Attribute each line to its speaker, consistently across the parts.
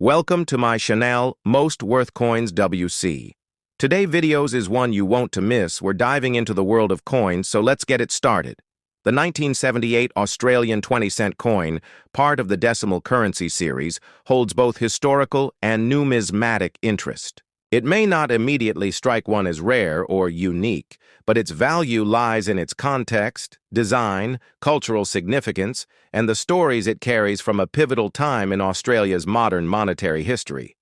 Speaker 1: Welcome to my channel, Most Worth Coins WC. Today videos is one you won't to miss. We're diving into the world of coins, so let's get it started. The 1978 Australian 20-cent coin, part of the decimal currency series, holds both historical and numismatic interest. It may not immediately strike one as rare or unique, but its value lies in its context, design, cultural significance, and the stories it carries from a pivotal time in Australia's modern monetary history.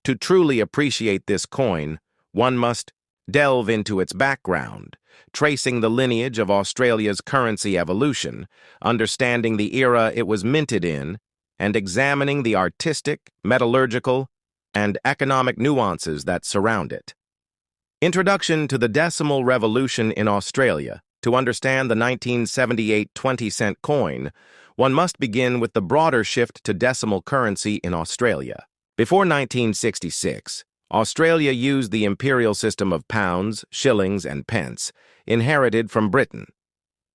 Speaker 1: To truly appreciate this coin, one must delve into its background, tracing the lineage of Australia's currency evolution, understanding the era it was minted in, and examining the artistic, metallurgical, and economic nuances that surround it. Introduction to the Decimal Revolution in Australia. To understand the 1978 20-cent coin, one must begin with the broader shift to decimal currency in Australia. Before 1966, Australia used the imperial system of pounds, shillings, and pence, inherited from Britain.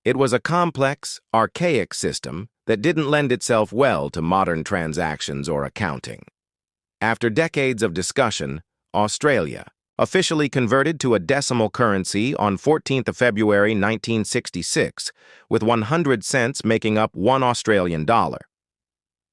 Speaker 1: It was a complex, archaic system that didn't lend itself well to modern transactions or accounting. After decades of discussion, Australia officially converted to a decimal currency on 14th of February 1966, with 100 cents making up $1 Australian dollar.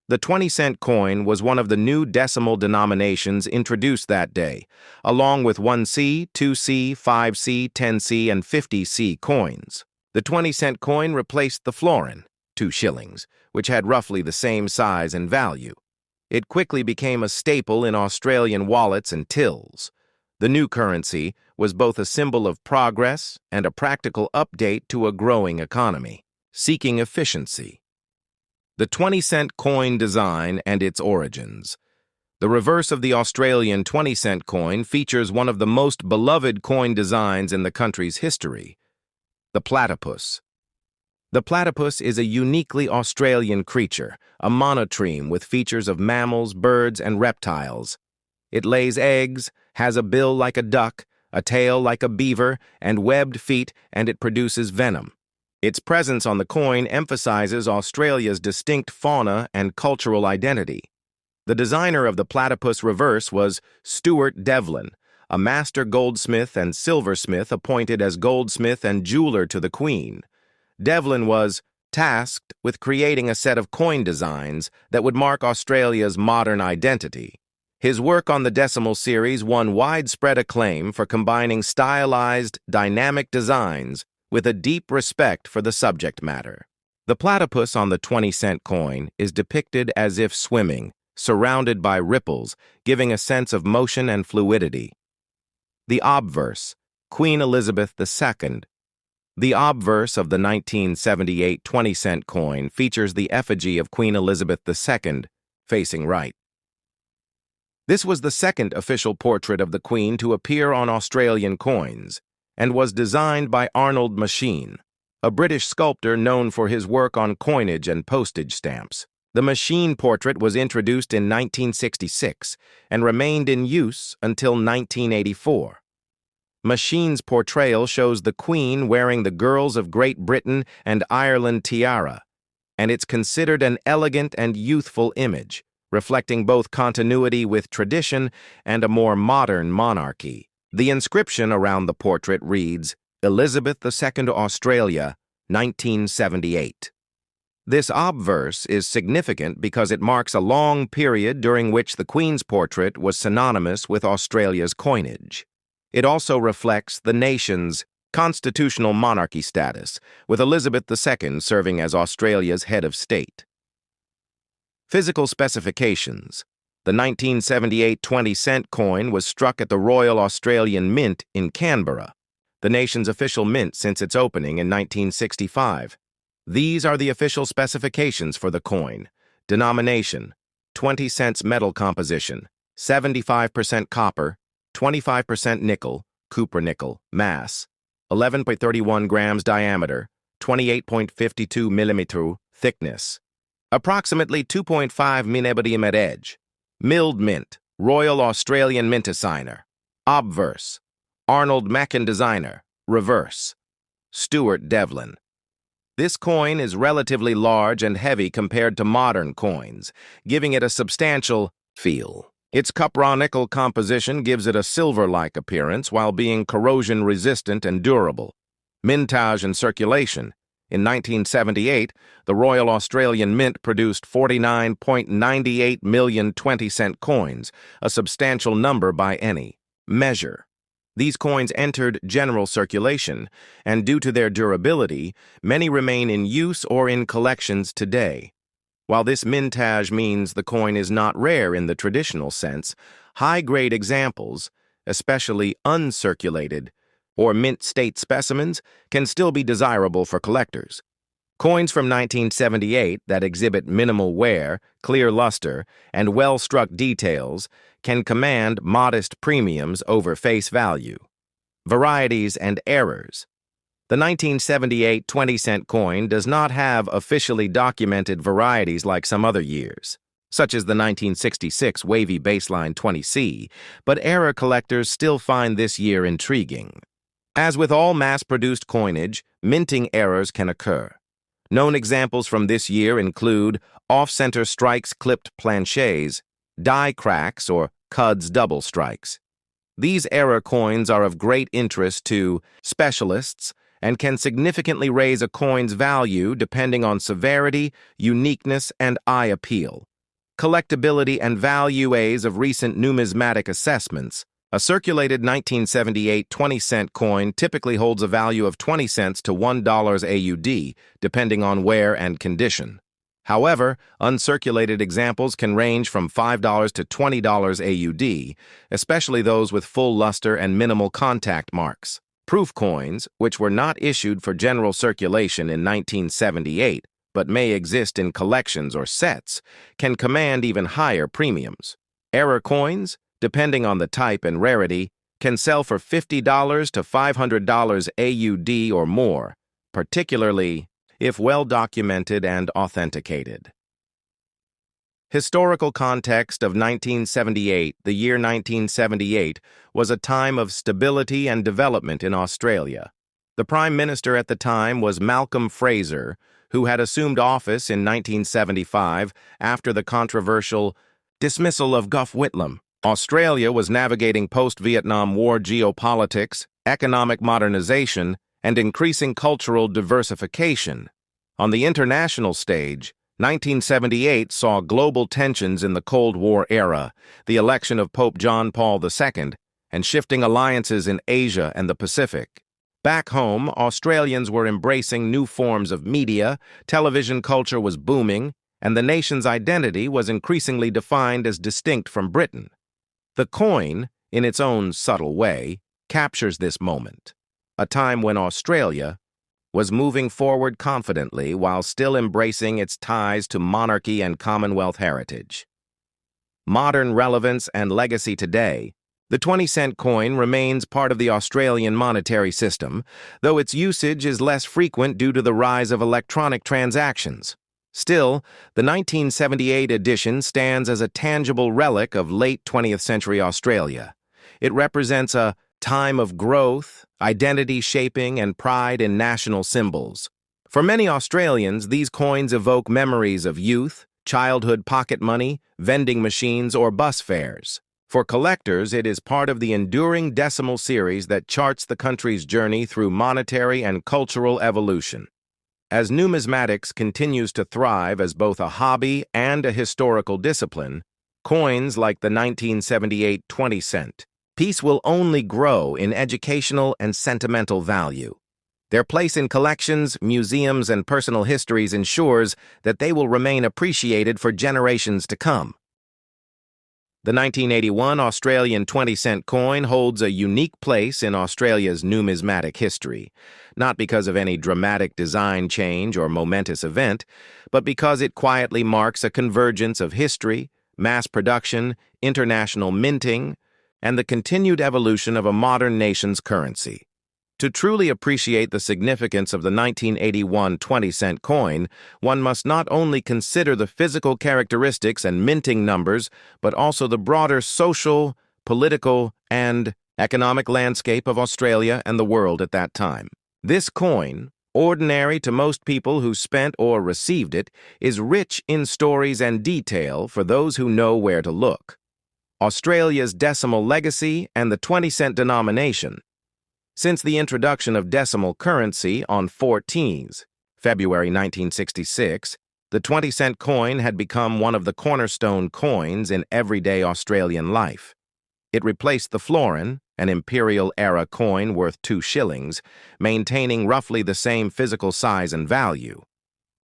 Speaker 1: The 20-cent coin was one of the new decimal denominations introduced that day, along with 1C, 2C, 5C, 10C, and 50C coins. The 20-cent coin replaced the florin, 2 shillings, which had roughly the same size and value. It quickly became a staple in Australian wallets and tills. The new currency was both a symbol of progress and a practical update to a growing economy, seeking efficiency. The 20-cent coin design and its origins. The reverse of the Australian 20-cent coin features one of the most beloved coin designs in the country's history, the platypus. The platypus is a uniquely Australian creature, a monotreme with features of mammals, birds, and reptiles. It lays eggs, has a bill like a duck, a tail like a beaver, and webbed feet, and it produces venom. Its presence on the coin emphasizes Australia's distinct fauna and cultural identity. The designer of the platypus reverse was Stuart Devlin, a master goldsmith and silversmith appointed as goldsmith and jeweler to the Queen. Devlin was tasked with creating a set of coin designs that would mark Australia's modern identity. His work on the decimal series won widespread acclaim for combining stylized, dynamic designs with a deep respect for the subject matter. The platypus on the 20-cent coin is depicted as if swimming, surrounded by ripples, giving a sense of motion and fluidity. The obverse, Queen Elizabeth II. The obverse of the 1978 20-cent coin features the effigy of Queen Elizabeth II, facing right. This was the second official portrait of the Queen to appear on Australian coins, and was designed by Arnold Machin, a British sculptor known for his work on coinage and postage stamps. The Machin portrait was introduced in 1966 and remained in use until 1984. Machin's portrayal shows the Queen wearing the Girls of Great Britain and Ireland tiara, and it's considered an elegant and youthful image, reflecting both continuity with tradition and a more modern monarchy. The inscription around the portrait reads, Elizabeth II Australia, 1978. This obverse is significant because it marks a long period during which the Queen's portrait was synonymous with Australia's coinage. It also reflects the nation's constitutional monarchy status, with Elizabeth II serving as Australia's head of state. Physical specifications. The 1978 20-cent coin was struck at the Royal Australian Mint in Canberra, the nation's official mint since its opening in 1965. These are the official specifications for the coin. Denomination: 20 cents metal composition, 75% copper, 25% nickel, copper nickel, mass, 11.31 grams diameter, 28.52 millimeter thickness, approximately 2.5 mm edge. Milled mint, Royal Australian Mint designer. Obverse, Arnold Machin designer. Reverse, Stuart Devlin. This coin is relatively large and heavy compared to modern coins, giving it a substantial feel. Its copper nickel composition gives it a silver-like appearance while being corrosion-resistant and durable. Mintage and circulation. In 1978, the Royal Australian Mint produced 49.98 million 20-cent coins, a substantial number by any measure. These coins entered general circulation, and due to their durability, many remain in use or in collections today. While this mintage means the coin is not rare in the traditional sense, high-grade examples, especially uncirculated or mint-state specimens, can still be desirable for collectors. Coins from 1978 that exhibit minimal wear, clear luster, and well-struck details can command modest premiums over face value. Varieties and errors. The 1978 20-cent coin does not have officially documented varieties like some other years, such as the 1966 wavy baseline 20C, but error collectors still find this year intriguing. As with all mass-produced coinage, minting errors can occur. Known examples from this year include off-center strikes clipped planchets, die cracks, or Cuds double strikes. These error coins are of great interest to specialists and can significantly raise a coin's value depending on severity, uniqueness, and eye appeal. Collectability and values of recent numismatic assessments. A circulated 1978 20-cent coin typically holds a value of 20 cents to $1 AUD, depending on wear and condition. However, uncirculated examples can range from $5 to $20 AUD, especially those with full luster and minimal contact marks. Proof coins, which were not issued for general circulation in 1978, but may exist in collections or sets, can command even higher premiums. Error coins, depending on the type and rarity, can sell for $50 to $500 AUD or more, particularly if well documented and authenticated. Historical context of 1978. The year 1978 was a time of stability and development in Australia. The Prime Minister at the time was Malcolm Fraser, who had assumed office in 1975 after the controversial dismissal of Gough Whitlam. Australia was navigating post-Vietnam War geopolitics, economic modernization, and increasing cultural diversification. On the international stage, 1978 saw global tensions in the Cold War era, the election of Pope John Paul II, and shifting alliances in Asia and the Pacific. Back home, Australians were embracing new forms of media, television culture was booming, and the nation's identity was increasingly defined as distinct from Britain. The coin, in its own subtle way, captures this moment, a time when Australia was moving forward confidently while still embracing its ties to monarchy and Commonwealth heritage. Modern relevance and legacy today. The 20-cent coin remains part of the Australian monetary system, though its usage is less frequent due to the rise of electronic transactions. Still, the 1978 edition stands as a tangible relic of late 20th century Australia. It represents a time of growth, identity shaping, and pride in national symbols. For many Australians, these coins evoke memories of youth, childhood pocket money, vending machines, or bus fares. For collectors, it is part of the enduring decimal series that charts the country's journey through monetary and cultural evolution. As numismatics continues to thrive as both a hobby and a historical discipline, coins like the 1978 20-cent piece will only grow in educational and sentimental value. Their place in collections, museums, and personal histories ensures that they will remain appreciated for generations to come. The 1981 Australian 20-cent coin holds a unique place in Australia's numismatic history, not because of any dramatic design change or momentous event, but because it quietly marks a convergence of history, mass production, international minting, and the continued evolution of a modern nation's currency. To truly appreciate the significance of the 1981 20-cent coin, one must not only consider the physical characteristics and minting numbers, but also the broader social, political, and economic landscape of Australia and the world at that time. This coin, ordinary to most people who spent or received it, is rich in stories and detail for those who know where to look. Australia's decimal legacy and the 20-cent denomination. Since the introduction of decimal currency on 14s, February 1966, the 20-cent coin had become one of the cornerstone coins in everyday Australian life. It replaced the florin, an imperial-era coin worth 2 shillings, maintaining roughly the same physical size and value.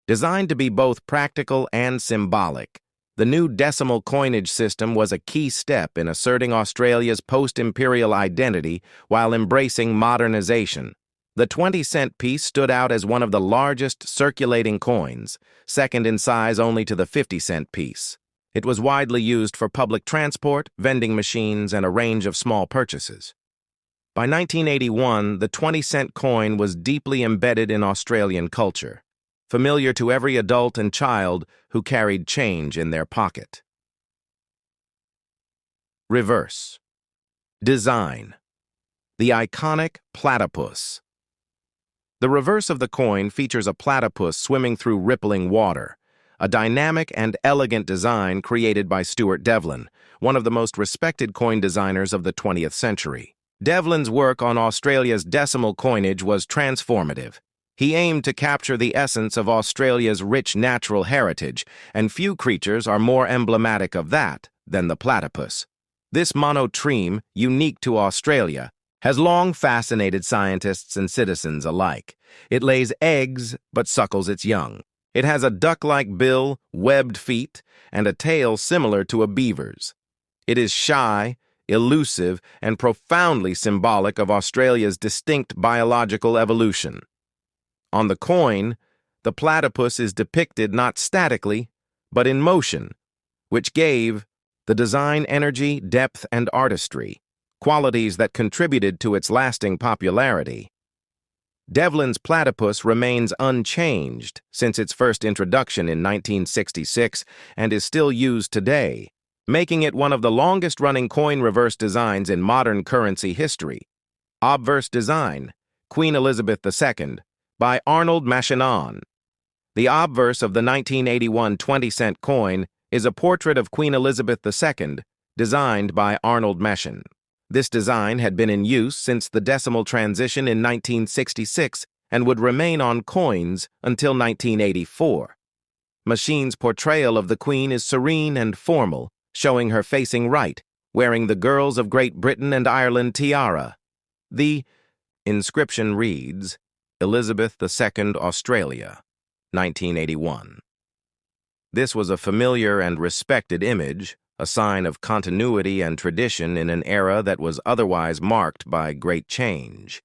Speaker 1: Designed to be both practical and symbolic, the new decimal coinage system was a key step in asserting Australia's post-imperial identity while embracing modernization. The 20-cent piece stood out as one of the largest circulating coins, second in size only to the 50-cent piece. It was widely used for public transport, vending machines, and a range of small purchases. By 1981, the 20-cent coin was deeply embedded in Australian culture, familiar to every adult and child who carried change in their pocket. Reverse. Design. The iconic platypus. The reverse of the coin features a platypus swimming through rippling water, a dynamic and elegant design created by Stuart Devlin, one of the most respected coin designers of the 20th century. Devlin's work on Australia's decimal coinage was transformative. He aimed to capture the essence of Australia's rich natural heritage, and few creatures are more emblematic of that than the platypus. This monotreme, unique to Australia, has long fascinated scientists and citizens alike. It lays eggs but suckles its young. It has a duck-like bill, webbed feet, and a tail similar to a beaver's. It is shy, elusive, and profoundly symbolic of Australia's distinct biological evolution. On the coin, the platypus is depicted not statically, but in motion, which gave the design energy, depth, and artistry, qualities that contributed to its lasting popularity. Devlin's platypus remains unchanged since its first introduction in 1966 and is still used today, making it one of the longest-running coin reverse designs in modern currency history. Obverse Design, Queen Elizabeth II, by Arnold Mashinon. The obverse of the 1981 20-cent coin is a portrait of Queen Elizabeth II, designed by Arnold Mashinon. This design had been in use since the decimal transition in 1966 and would remain on coins until 1984. Mashinon's portrayal of the Queen is serene and formal, showing her facing right, wearing the Girls of Great Britain and Ireland tiara. The inscription reads, Elizabeth II, Australia, 1981. This was a familiar and respected image, a sign of continuity and tradition in an era that was otherwise marked by great change.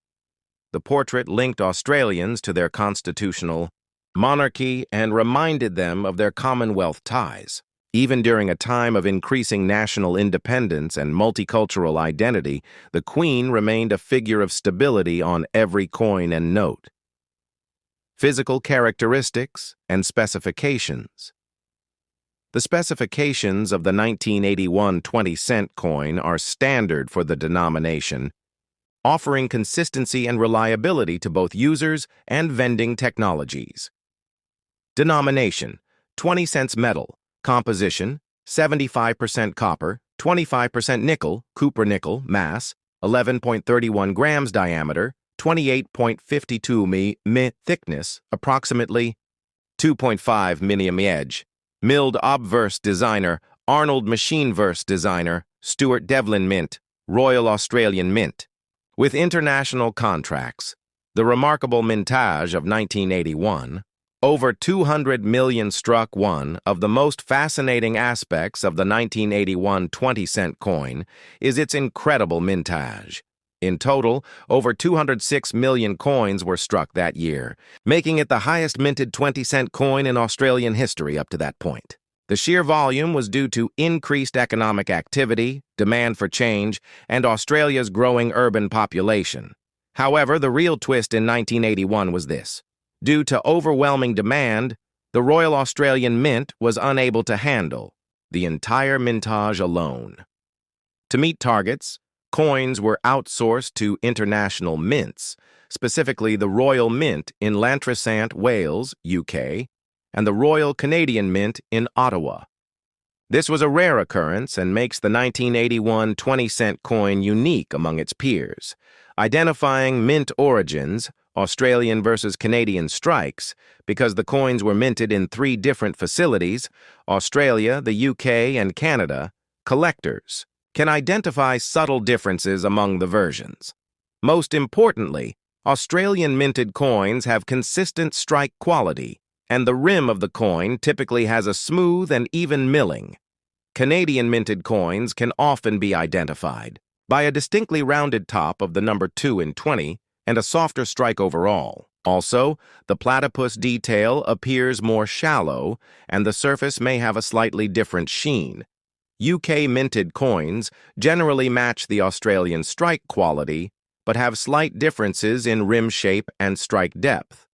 Speaker 1: The portrait linked Australians to their constitutional monarchy and reminded them of their Commonwealth ties. Even during a time of increasing national independence and multicultural identity, the Queen remained a figure of stability on every coin and note. Physical characteristics and specifications. The specifications of the 1981 20-cent coin are standard for the denomination, offering consistency and reliability to both users and vending technologies. Denomination: 20 cents metal. Composition: 75% copper, 25% nickel, Cooper nickel, mass, 11.31 grams diameter, 28.52 mm thickness, approximately 2.5 mm edge. Milled obverse designer, Arnold Machineverse designer, Stuart Devlin Mint, Royal Australian Mint. With international contracts, the remarkable mintage of 1981, over 200 million struck. One of the most fascinating aspects of the 1981 20-cent coin is its incredible mintage. In total, over 206 million coins were struck that year, making it the highest minted 20-cent coin in Australian history up to that point. The sheer volume was due to increased economic activity, demand for change, and Australia's growing urban population. However, the real twist in 1981 was this. Due to overwhelming demand, the Royal Australian Mint was unable to handle the entire mintage alone. To meet targets, coins were outsourced to international mints, specifically the Royal Mint in Llantrisant, Wales, UK, and the Royal Canadian Mint in Ottawa. This was a rare occurrence and makes the 1981 20-cent coin unique among its peers. Identifying mint origins, Australian versus Canadian strikes, because the coins were minted in 3 different facilities, Australia, the UK, and Canada, collectors can identify subtle differences among the versions. Most importantly, Australian minted coins have consistent strike quality, and the rim of the coin typically has a smooth and even milling. Canadian minted coins can often be identified by a distinctly rounded top of the number 2 in 20 and a softer strike overall. Also, the platypus detail appears more shallow, and the surface may have a slightly different sheen. UK minted coins generally match the Australian strike quality, but have slight differences in rim shape and strike depth.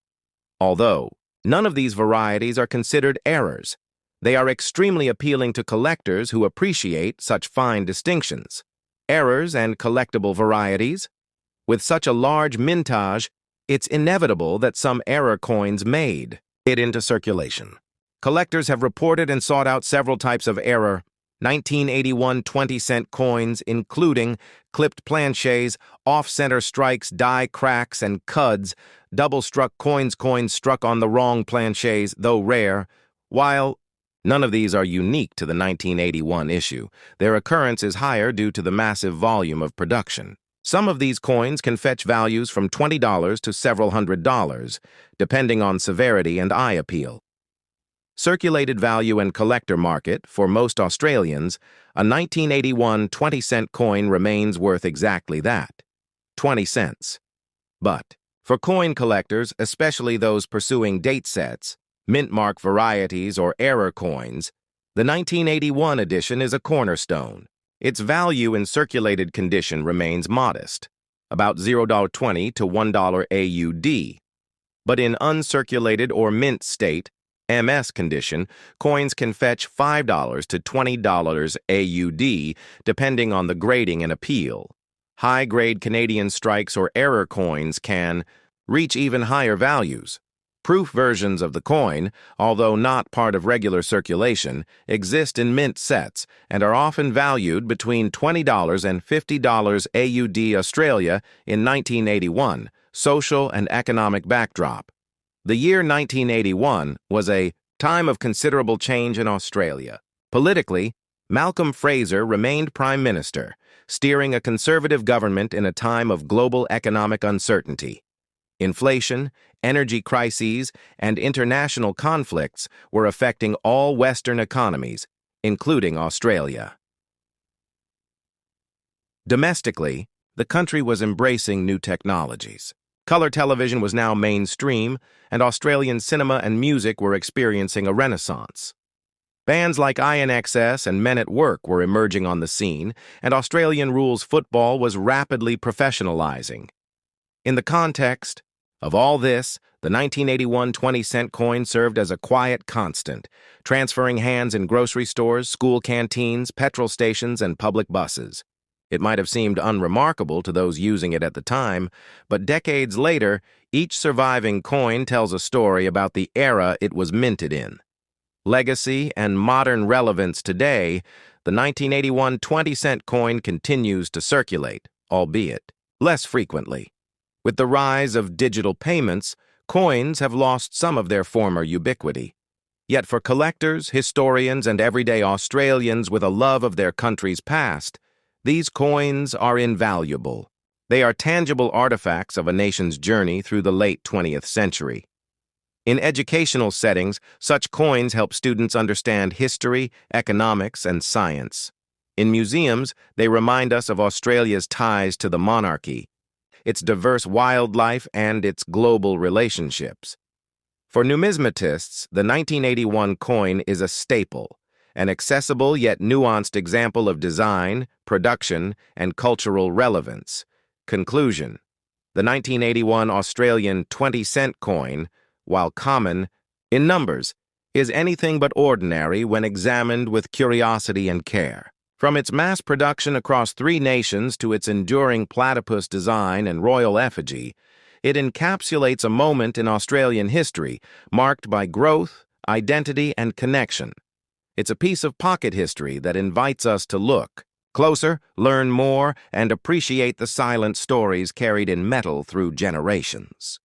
Speaker 1: Although none of these varieties are considered errors, they are extremely appealing to collectors who appreciate such fine distinctions. Errors and collectible varieties. With such a large mintage, it's inevitable that some error coins made it into circulation. Collectors have reported and sought out several types of error 1981 20-cent coins, including clipped planchets, off-center strikes, die cracks, and cuds, double-struck coins struck on the wrong planchets, though rare. While none of these are unique to the 1981 issue, their occurrence is higher due to the massive volume of production. Some of these coins can fetch values from $20 to several $100s, depending on severity and eye appeal. Circulated value and collector market, for most Australians, a 1981 20-cent coin remains worth exactly that, 20 cents. But for coin collectors, especially those pursuing date sets, mint mark varieties, or error coins, the 1981 edition is a cornerstone. Its value in circulated condition remains modest, about $0.20 to $1 AUD. But in uncirculated or mint state, MS condition, coins can fetch $5 to $20 AUD, depending on the grading and appeal. High-grade Canadian strikes or error coins can reach even higher values. Proof versions of the coin, although not part of regular circulation, exist in mint sets and are often valued between $20 and $50 AUD Australia in 1981, social and economic backdrop. The year 1981 was a time of considerable change in Australia. Politically, Malcolm Fraser remained Prime Minister, steering a conservative government in a time of global economic uncertainty. Inflation, energy crises, and international conflicts were affecting all Western economies, including Australia. Domestically, the country was embracing new technologies. Color television was now mainstream, and Australian cinema and music were experiencing a renaissance. Bands like INXS and Men at Work were emerging on the scene, and Australian rules football was rapidly professionalizing. In the context of all this, the 1981 20-cent coin served as a quiet constant, transferring hands in grocery stores, school canteens, petrol stations, and public buses. It might have seemed unremarkable to those using it at the time, but decades later, each surviving coin tells a story about the era it was minted in. Legacy and modern relevance today, the 1981 20-cent coin continues to circulate, albeit less frequently. With the rise of digital payments, coins have lost some of their former ubiquity. Yet for collectors, historians, and everyday Australians with a love of their country's past, these coins are invaluable. They are tangible artifacts of a nation's journey through the late 20th century. In educational settings, such coins help students understand history, economics, and science. In museums, they remind us of Australia's ties to the monarchy, its diverse wildlife, and its global relationships. For numismatists, the 1981 coin is a staple, an accessible yet nuanced example of design, production, and cultural relevance. Conclusion: the 1981 Australian 20-cent coin, while common in numbers, is anything but ordinary when examined with curiosity and care. From its mass production across 3 nations to its enduring platypus design and royal effigy, It encapsulates a moment in Australian history marked by growth, identity, and connection. It's a piece of pocket history that invites us to look closer, learn more, and appreciate the silent stories carried in metal through generations.